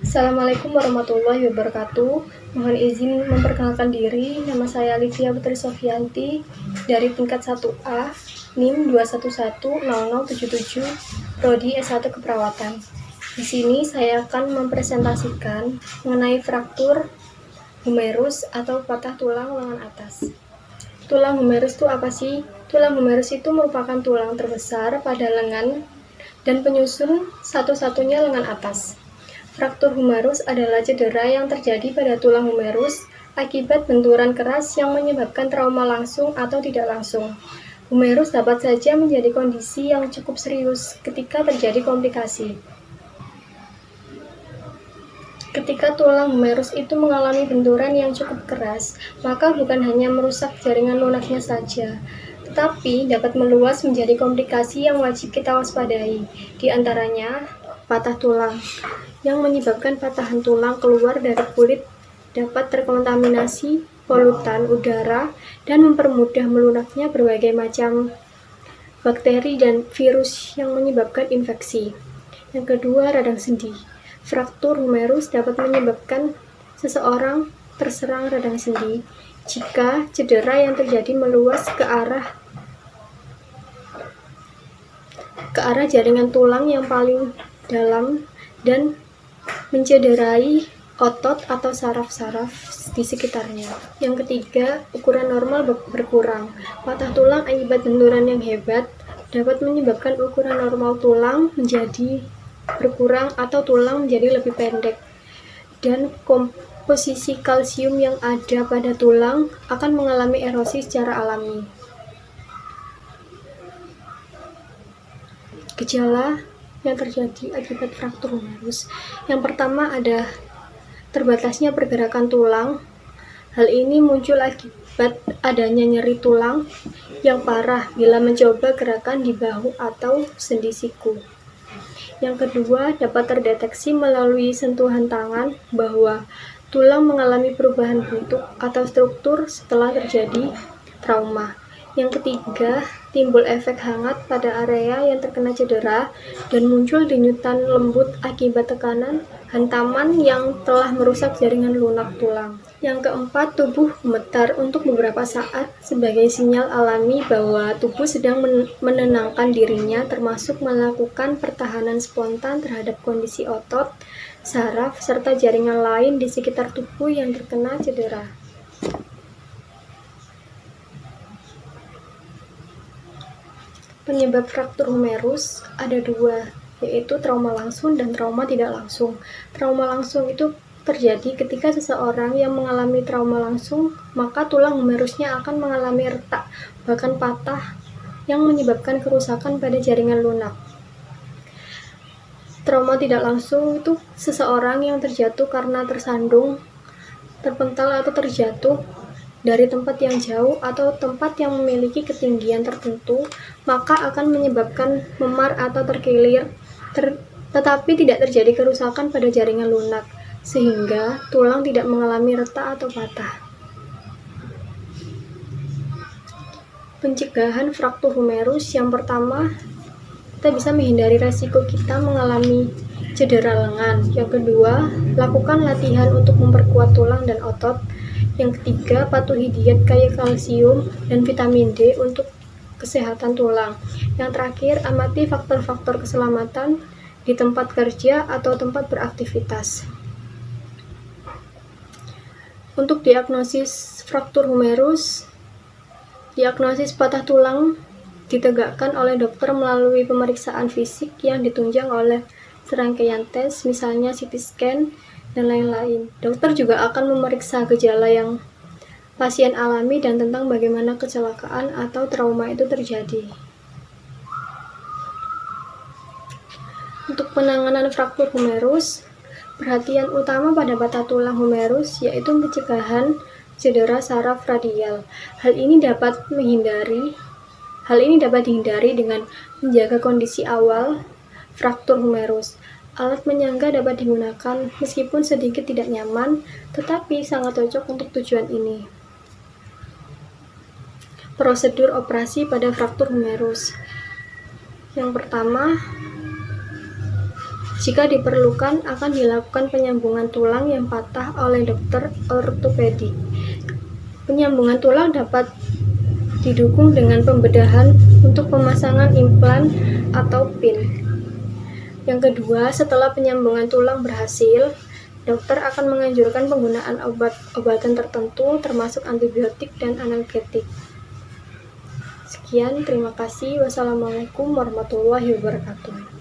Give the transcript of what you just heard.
Assalamualaikum warahmatullahi wabarakatuh. Mohon izin memperkenalkan diri. Nama saya Livia Putri Sofianti dari tingkat 1A, NIM 2110077, Prodi S1 Keperawatan. Di sini saya akan mempresentasikan mengenai fraktur humerus atau patah tulang lengan atas. Tulang humerus itu apa sih? Tulang humerus itu merupakan tulang terbesar pada lengan dan penyusun satu-satunya lengan atas. Fraktur humerus adalah cedera yang terjadi pada tulang humerus akibat benturan keras yang menyebabkan trauma langsung atau tidak langsung. Humerus dapat saja menjadi kondisi yang cukup serius ketika terjadi komplikasi. Ketika tulang humerus itu mengalami benturan yang cukup keras, maka bukan hanya merusak jaringan lunaknya saja, tetapi dapat meluas menjadi komplikasi yang wajib kita waspadai, di antaranya patah tulang. Yang menyebabkan patahan tulang keluar dari kulit dapat terkontaminasi polutan udara dan mempermudah melunaknya berbagai macam bakteri dan virus yang menyebabkan infeksi. Yang kedua, radang sendi. Fraktur humerus dapat menyebabkan seseorang terserang radang sendi jika cedera yang terjadi meluas ke arah jaringan tulang yang paling dalam dan mencederai otot atau saraf-saraf di sekitarnya. Yang ketiga, ukuran normal berkurang. Patah tulang akibat benturan yang hebat dapat menyebabkan ukuran normal tulang menjadi berkurang atau tulang menjadi lebih pendek, dan komposisi kalsium yang ada pada tulang akan mengalami erosi secara alami. Gejala yang terjadi akibat fraktur humerus. Yang pertama ada terbatasnya pergerakan tulang. Hal ini muncul akibat adanya nyeri tulang yang parah bila mencoba gerakan di bahu atau sendi siku. Yang kedua, dapat terdeteksi melalui sentuhan tangan bahwa tulang mengalami perubahan bentuk atau struktur setelah terjadi trauma. Yang ketiga, timbul efek hangat pada area yang terkena cedera dan muncul denyutan lembut akibat tekanan hantaman yang telah merusak jaringan lunak tulang. Yang keempat, tubuh gemetar untuk beberapa saat sebagai sinyal alami bahwa tubuh sedang menenangkan dirinya, termasuk melakukan pertahanan spontan terhadap kondisi otot, saraf, serta jaringan lain di sekitar tubuh yang terkena cedera. Penyebab fraktur humerus ada dua, yaitu trauma langsung dan trauma tidak langsung. Trauma langsung itu terjadi ketika seseorang yang mengalami trauma langsung, maka tulang humerusnya akan mengalami retak, bahkan patah, yang menyebabkan kerusakan pada jaringan lunak. Trauma tidak langsung itu seseorang yang terjatuh karena tersandung, terpental atau terjatuh dari tempat yang jauh atau tempat yang memiliki ketinggian tertentu, maka akan menyebabkan memar atau terkilir, tetapi tidak terjadi kerusakan pada jaringan lunak, sehingga tulang tidak mengalami retak atau patah. Pencegahan fraktur humerus. Yang pertama, kita bisa menghindari resiko kita mengalami cedera lengan. Yang kedua, lakukan latihan untuk memperkuat tulang dan otot. Yang ketiga, patuhi diet kaya kalsium dan vitamin D untuk kesehatan tulang. Yang terakhir, amati faktor-faktor keselamatan di tempat kerja atau tempat beraktivitas. Untuk diagnosis fraktur humerus, diagnosis patah tulang ditegakkan oleh dokter melalui pemeriksaan fisik yang ditunjang oleh serangkaian tes, misalnya CT scan, dan lain-lain. Dokter juga akan memeriksa gejala yang pasien alami dan tentang bagaimana kecelakaan atau trauma itu terjadi. Untuk penanganan fraktur humerus, perhatian utama pada patah tulang humerus yaitu pencegahan cedera saraf radial. Hal ini dapat dihindari dengan menjaga kondisi awal fraktur humerus. Alat penyangga dapat digunakan meskipun sedikit tidak nyaman, tetapi sangat cocok untuk tujuan ini. Prosedur operasi pada fraktur humerus. Yang pertama, Jika diperlukan, akan dilakukan penyambungan tulang yang patah oleh dokter ortopedik. Penyambungan tulang dapat didukung dengan pembedahan untuk pemasangan implan atau pin. Yang kedua, setelah penyambungan tulang berhasil, dokter akan menganjurkan penggunaan obat-obatan tertentu termasuk antibiotik dan analgetik. Sekian, terima kasih. Wassalamualaikum warahmatullahi wabarakatuh.